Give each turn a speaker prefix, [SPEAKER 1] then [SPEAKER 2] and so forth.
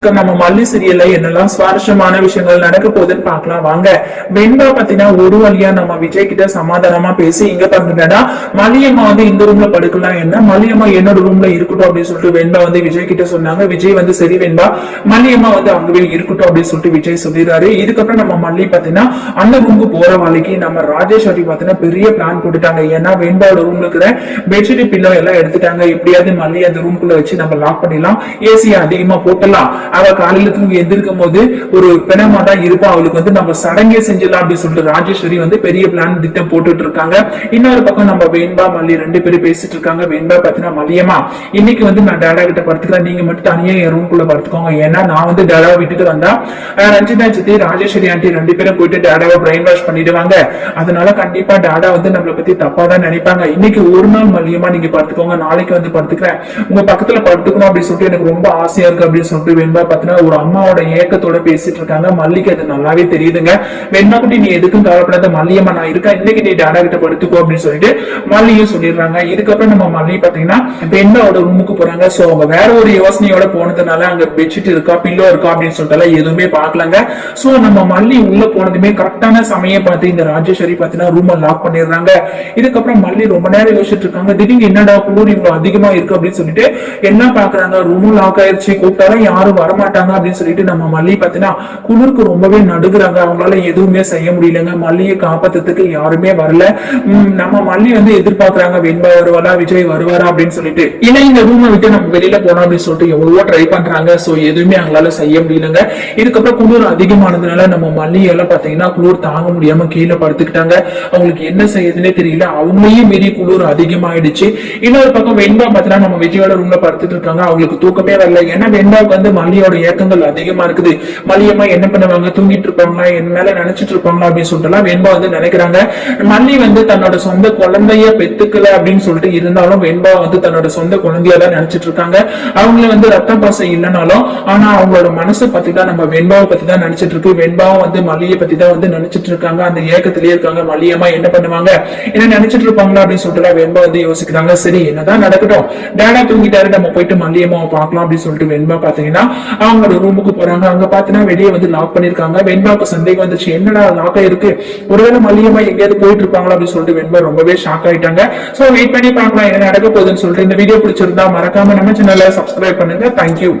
[SPEAKER 1] நம்ம மல்லி சீரியல்ல என்னெல்லாம் சுவாரஸ்யமான விஷயங்கள் நடக்க போகுதுன்னு பார்க்கலாம் வாங்க. வெண்பா பாத்தீங்கன்னா ஒரு வழியா நம்ம விஜய் கிட்ட சமாதானமா பேசி இங்க பாத்தீங்கன்னா மல்லியம்மா இந்த ரூம்ல படுக்கலாம், என்ன மல்லியம்மா என்னோட ரூம்ல இருக்கட்டும் அப்படின்னு சொல்லிட்டு வெண்பா விஜய் கிட்ட சொன்னாங்க. விஜய் சரி வெண்பா மல்லியம்மா அங்கவே இருக்கட்டும் அப்படின்னு சொல்லிட்டு விஜய் சொல்லிடுறாரு. இதுக்கப்புறம் நம்ம மல்லி பாத்தீங்கன்னா அந்த ரூமுக்கு போற வழிக்கு நம்ம ராஜேஸ்வரி பாத்தீங்கன்னா பெரிய பிளான் போட்டுட்டாங்க. ஏன்னா வெண்பாவோட ரூம்ல இருக்கிற பெட்ஷீட் பில்லோ எல்லாம் எடுத்துட்டாங்க. எப்படியாவது மல்லி அந்த ரூம்குள்ள வச்சு நம்ம லாக் பண்ணிடலாம், ஏசி அதிகமா போட்டலாம், அவ காலையில தூங்கி எந்திருக்கும் போது ஒரு பிணமா தான் இருப்பா, அவளுக்கு நம்ம சடங்கே செஞ்சிடலாம் அப்படின்னு சொல்லிட்டு ராஜேஸ்வரி பெரிய பிளான் திட்டம் போட்டுட்டு இருக்காங்க. இன்னொரு பக்கம் நம்ம வெண்பா மல்லி ரெண்டு பேரும் பேசிட்டு இருக்காங்க. வெண்பா பாத்தீங்கன்னா மல்லியம்மா இன்னைக்கு நான் டேடா கிட்ட படுத்துக்கிறேன், நீங்க மட்டும் தனியா என் ரூம்குள்ள படுத்துக்கோங்க, ஏன்னா நான் டேடாவை விட்டுட்டு வந்தா ரஞ்சிதா சித்தி ராஜேஸ்வரி ஆண்டி ரெண்டு பேரும் போயிட்டு டேடாவை பிரெயின் வாஷ் பண்ணிடுவாங்க. அதனால கண்டிப்பா டேடா நம்மளை பத்தி தப்பா தான் நினைப்பாங்க. இன்னைக்கு ஒரு நாள் மல்லியம்மா நீங்க படுத்துக்கோங்க, நாளைக்கு படுத்துக்கிறேன், உங்க பக்கத்துல படுத்துக்கணும் அப்படின்னு சொல்லிட்டு எனக்கு ரொம்ப ஆசையா இருக்கு அப்படின்னு சொல்லிட்டு வெண்பா பாத்தீங்கன்னா ஒரு அம்மாவோட ஏக்கத்தோட பேசிட்டு இருக்காங்க. மல்லிக்கு அது நல்லாவே தெரியுதுங்க. வெண்பா குட்டி நீ எதுக்கும் கவலைப்படாத, மல்லியம்மா நான் இருக்கேன், இன்னைக்கு நீ டேடா கிட்ட படுத்துக்கோ அப்படின்னு சொல்லிட்டு மல்லியும் சொல்லிடுறாங்க. இதுக்கப்புறம் நம்ம மல்லி பாத்தீங்கன்னா வெண்பாவோட ரூமுக்கு போறாங்க. சோ அவங்க வேற ஒரு யோசனையோட போனதுனால அங்க பெட்ஷீட் இருக்கா பில்லோ இருக்கா அப்படின்னு சொல்லிட்டு எதுவுமே பாக்கலங்க. சோ நம்ம மல்லி உள்ள போனதுமே கரெக்டான சமயம் பார்த்து இந்த ராஜேஸ்வரி பாத்தீங்கன்னா ரூம் லாக் பண்ணிடுறாங்க. இதுக்கப்புறம் மல்லி ரொம்ப நேரம் யோசிச்சுட்டு இருக்காங்க. திடீர்னு என்னடா குளிர் இவ்வளவு அதிகமா இருக்கு அப்படின்னு சொல்லிட்டு என்ன பாக்குறாங்க, ரூமும் லாக் ஆயிடுச்சு, கூப்பிட்டாலும் யாரும் வரமாட்டாங்க அப்படின்னு சொல்லிட்டு நம்ம மல்லி பாத்தீங்கன்னா குளிருக்கு ரொம்பவே நடுகுறாங்க. அவங்களால எதுவுமே செய்ய முடியலங்க. மல்லியை காப்பாத்துறதுக்கு யாருமே வரல. நம்ம மல்லி எதிர்பார்க்கறாங்க வெண்பா வருவாரா விஜய் வருவாரா அப்படின்னு சொல்லிட்டு. ஏன்னா இந்த ரூமை விட்டு நம்ம வெளியில போனோம் அப்படின்னு சொல்லிட்டு எவ்வளவோ ட்ரை பண்றாங்க. சோ எதுவுமே அவங்களால செய்ய முடியலங்க. இதுக்கப்புறம் குளிர் அதிகமானதுனால நம்ம மல்லியெல்லாம் பாத்தீங்கன்னா குளிர் தாங்க முடியாம கீழே படுத்துக்கிட்டாங்க. அவங்களுக்கு என்ன செய்யறதுன்னே தெரியல. அவங்களையும் மீறி குளிர் அதிகமாயிடுச்சு. இன்னொரு பக்கம் வெண்பா பாத்தீங்கன்னா நம்ம விஜயோட ரூம்ல படுத்துட்டு இருக்காங்க. அவங்களுக்கு தூக்கமே வரல. ஏன்னா வெண்பாவுக்கு மல்லியோட ஏக்கங்கள் அதிகமா இருக்குது. மல்லியம்மா என்ன பண்ணுவாங்க, தூங்கிட்டு இருப்பாங்களா, என் மேல நினைச்சிட்டு இருப்பாங்களா அப்படின்னு சொல்லிட்டு வெண்பா நினைக்கிறாங்க. மல்லி தன்னோட சொந்த குழந்தைய பெத்துக்கல அப்படின்னு சொல்லிட்டு இருந்தாலும் வெண்பா தன்னோட சொந்த குழந்தையா தான் நினைச்சிட்டு இருக்காங்க. அவங்கள ரத்த பாசம் இல்லைனாலும் ஆனா அவங்களோட மனசை பத்தி தான் நம்ம வெண்பாவை பத்தி தான் நினைச்சிட்டு இருக்கு. வெண்பாவும் மல்லியை பத்தி தான் நினைச்சிட்டு இருக்காங்க. அந்த ஏக்கத்திலேயே இருக்காங்க. மல்லியம்மா என்ன பண்ணுவாங்க, என்ன நினைச்சிட்டு இருப்பாங்களா அப்படின்னு சொல்லிட்டு வெண்பா யோசிக்கிறாங்க. சரி என்னதான் நடக்கட்டும், டேடா தூங்கிட்டாரு, நம்ம போயிட்டு மல்லியம்மாவை பார்க்கலாம் அப்படின்னு சொல்லிட்டு வெண்பா பாத்தீங்கன்னா அவங்களோட ரூமுக்கு போறாங்க. அங்க பாத்தீங்கன்னா வெளியே லாக் பண்ணிருக்காங்க. வெண்பாவுக்கு சந்தேகம் வந்துச்சு, என்னடா லாக் ஆயிருக்கு, ஒருவேளை மல்லியம்மா எங்கேயாவது போயிட்டு இருப்பாங்களா அப்படின்னு சொல்லிட்டு வெண்பா ரொம்பவே ஷாக் ஆயிட்டாங்க. சோ வெயிட் பண்ணி பார்க்கலாம் என்ன நடக்க போகுதுன்னு சொல்லிட்டு. இந்த வீடியோ பிடிச்சிருந்தா மறக்காம நம்ம சேனலை சப்ஸ்கிரைப் பண்ணுங்க. தேங்க்யூ.